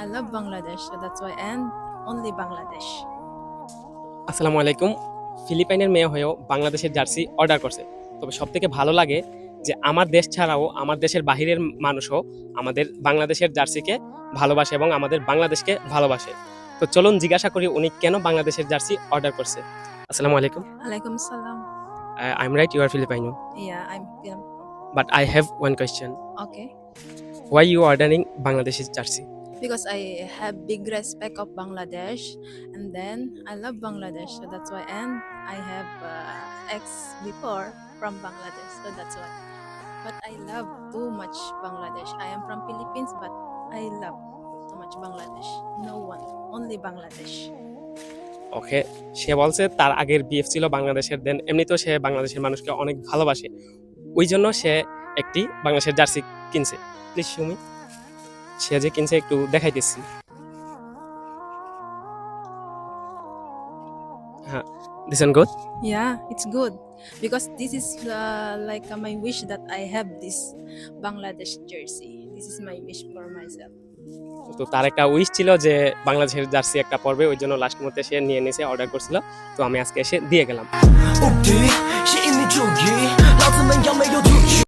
I love Bangladesh, so that's why, and only Bangladesh. আসসালামু আলাইকুম। ফিলিপাইনের মেয়ে হয়েও বাংলাদেশের জার্সি অর্ডার করছে। তবে সবথেকে ভালো লাগে যে আমার দেশ ছাড়াও আমার দেশের বাহিরের মানুষও আমাদের বাংলাদেশের জার্সিকে ভালোবাসে এবং আমাদের বাংলাদেশকে ভালোবাসে। তো চলুন জিজ্ঞাসা করি উনি কেন বাংলাদেশের জার্সি অর্ডার করছে। আসসালামু আলাইকুম। Alaikum salam. I am right, you are Filipino, Yeah, I'm Film. But I have one question. Okay. Why you ordering বাংলাদেশের jersey? Because I have big respect of Bangladesh, and then I love Bangladesh, so that's why. And I have ex before from Bangladesh, so that's why. But I love too much Bangladesh. I am from Philippines, but I love too much Bangladesh. No one, only Bangladesh. ওকে, সে বলছে তার আগের BF ছিল বাংলাদেশের, দেন এমনিতেও সে বাংলাদেশের মানুষকে অনেক ভালোবাসে, ওই জন্য সে একটি বাংলাদেশের জার্সি কিনছে। প্লিজ সুমি, সে যে কিনছে একটু দেখাইতেছি। হ্যাঁ, this and good. Yeah, it's good because this is like my wish that I have this Bangladesh jersey. This is my wish for myself. তো তার একটা উইশ ছিল যে বাংলাদেশের জার্সি একটা পরবে, ওই জন্য লাস্ট মুহূর্তে সে নিয়ে নিছে, অর্ডার করছিল। তো আমি আজকে এসে দিয়ে গেলাম।